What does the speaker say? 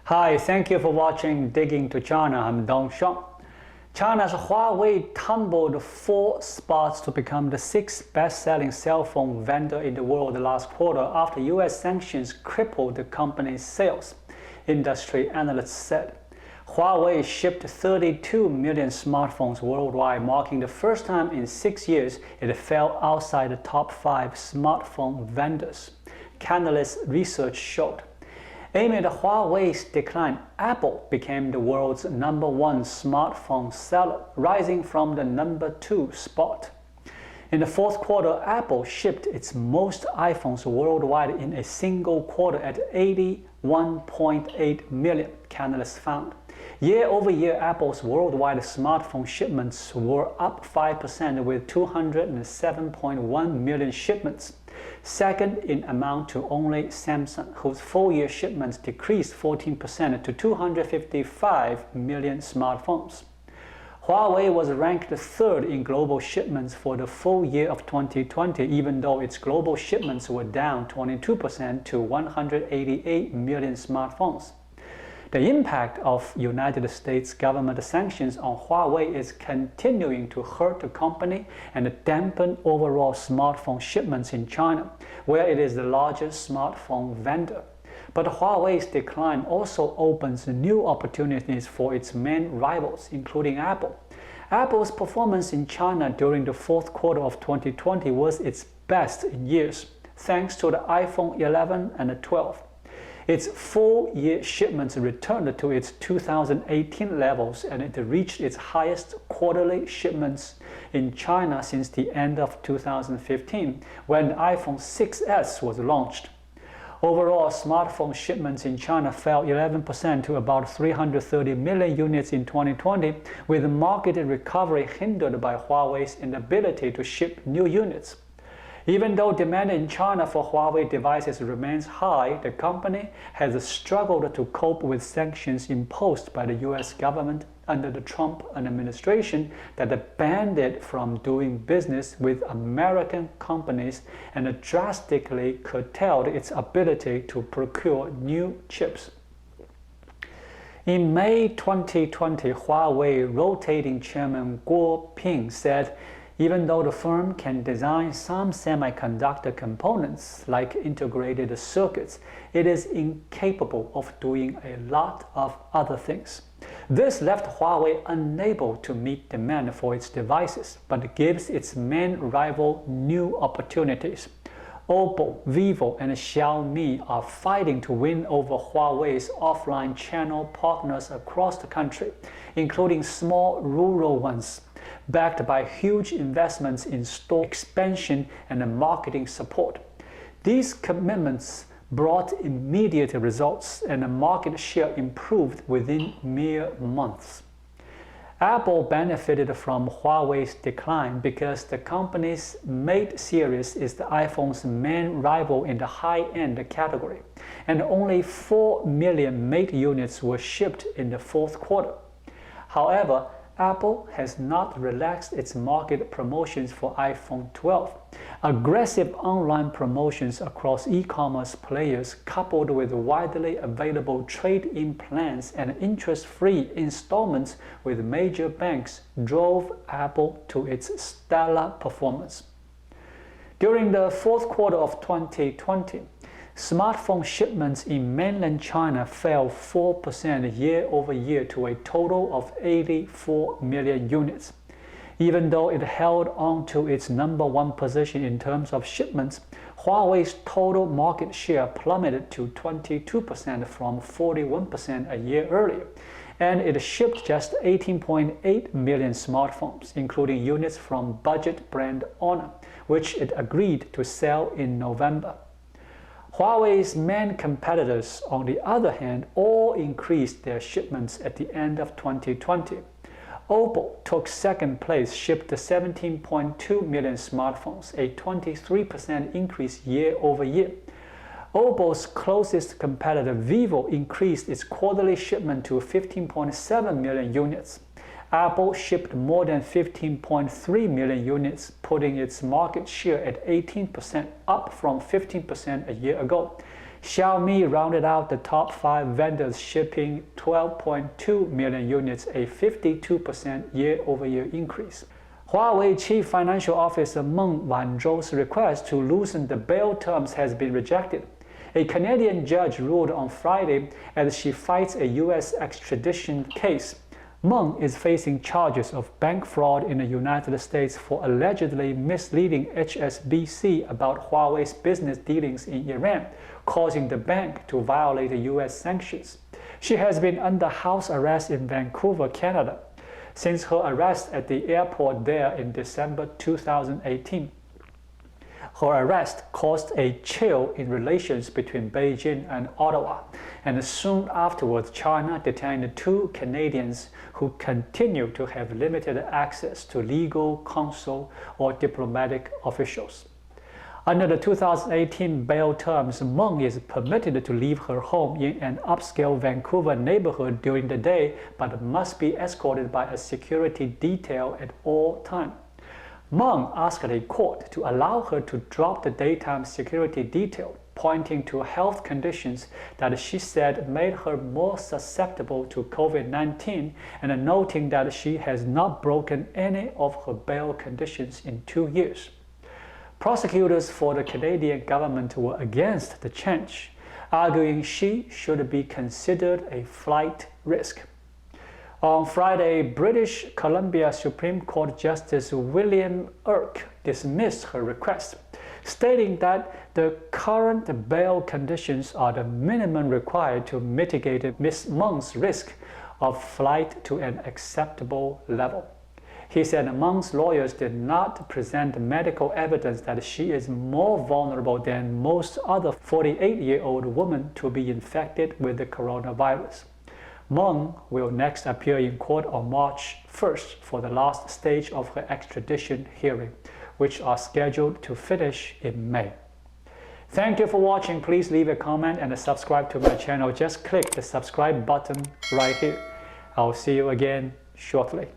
Hi, thank you for watching Digging to China. I'm Dong Sheng. China's Huawei tumbled 4 spots to become the 6th best-selling cell phone vendor in the world last quarter after US sanctions crippled the company's sales, industry analysts said. Huawei shipped 32 million smartphones worldwide, marking the first time in 6 years it fell outside the top 5 smartphone vendors, Canalys research showed. Amid Huawei's decline, Apple became the world's #1 smartphone seller, rising from the #2 spot. In the fourth quarter, Apple shipped its most iPhones worldwide in a single quarter at 81.8 million, Canalys found. Year over year, Apple's worldwide smartphone shipments were up 5% with 207.1 million shipments. Second in amount to only Samsung, whose full-year shipments decreased 14% to 255 million smartphones. Huawei was ranked 3rd in global shipments for the full year of 2020, even though its global shipments were down 22% to 188 million smartphones. The impact of United States government sanctions on Huawei is continuing to hurt the company and dampen overall smartphone shipments in China, where it is the largest smartphone vendor. But Huawei's decline also opens new opportunities for its main rivals, including Apple. Apple's performance in China during the fourth quarter of 2020 was its best in years, thanks to the iPhone 11 and the 12. Its full-year shipments returned to its 2018 levels, and it reached its highest quarterly shipments in China since the end of 2015, when the iPhone 6s was launched. Overall, smartphone shipments in China fell 11% to about 330 million units in 2020, with market recovery hindered by Huawei's inability to ship new units. Even though demand in China for Huawei devices remains high, the company has struggled to cope with sanctions imposed by the US government under the Trump administration that banned it from doing business with American companies and drastically curtailed its ability to procure new chips. In May 2020, Huawei rotating chairman Guo Ping said, even though the firm can design some semiconductor components like integrated circuits, it is incapable of doing a lot of other things. This left Huawei unable to meet demand for its devices, but gives its main rival new opportunities. Oppo, Vivo, and Xiaomi are fighting to win over Huawei's offline channel partners across the country, including small rural ones, backed by huge investments in store expansion and marketing support. These commitments brought immediate results, and the market share improved within mere months. Apple benefited from Huawei's decline because the company's Mate series is the iPhone's main rival in the high-end category, and only 4 million Mate units were shipped in the fourth quarter. However, Apple has not relaxed its market promotions for iPhone 12. Aggressive online promotions across e-commerce players, coupled with widely available trade-in plans and interest-free installments with major banks, drove Apple to its stellar performance. During the fourth quarter of 2020, smartphone shipments in mainland China fell 4% year over year to a total of 84 million units. Even though it held on to its #1 position in terms of shipments, Huawei's total market share plummeted to 22% from 41% a year earlier, and it shipped just 18.8 million smartphones, including units from budget brand Honor, which it agreed to sell in November. Huawei's main competitors, on the other hand, all increased their shipments at the end of 2020. Oppo took second place, shipped 17.2 million smartphones, a 23% increase year over year. Oppo's closest competitor, Vivo, increased its quarterly shipment to 15.7 million units. Apple shipped more than 15.3 million units, putting its market share at 18%, up from 15% a year ago. Xiaomi rounded out the top 5 vendors, shipping 12.2 million units, a 52% year-over-year increase. Huawei Chief Financial Officer Meng Wanzhou's request to loosen the bail terms has been rejected. A Canadian judge ruled on Friday as she fights a U.S. extradition case. Meng is facing charges of bank fraud in the United States for allegedly misleading HSBC about Huawei's business dealings in Iran, causing the bank to violate the U.S. sanctions. She has been under house arrest in Vancouver, Canada, since her arrest at the airport there in December 2018. Her arrest caused a chill in relations between Beijing and Ottawa, and soon afterwards China detained 2 Canadians who continue to have limited access to legal counsel or diplomatic officials. Under the 2018 bail terms, Meng is permitted to leave her home in an upscale Vancouver neighborhood during the day, but must be escorted by a security detail at all times. Meng asked a court to allow her to drop the daytime security detail, pointing to health conditions that she said made her more susceptible to COVID-19, and noting that she has not broken any of her bail conditions in 2 years. Prosecutors for the Canadian government were against the change, arguing she should be considered a flight risk. On Friday, British Columbia Supreme Court Justice William Irk dismissed her request, stating that the current bail conditions are the minimum required to mitigate Ms. Meng's risk of flight to an acceptable level. He said Meng's lawyers did not present medical evidence that she is more vulnerable than most other 48-year-old women to be infected with the coronavirus. Meng will next appear in court on March 1st for the last stage of her extradition hearing, which are scheduled to finish in May. Thank you for watching. Please leave a comment and subscribe to my channel. Just click the subscribe button right here. I'll see you again shortly.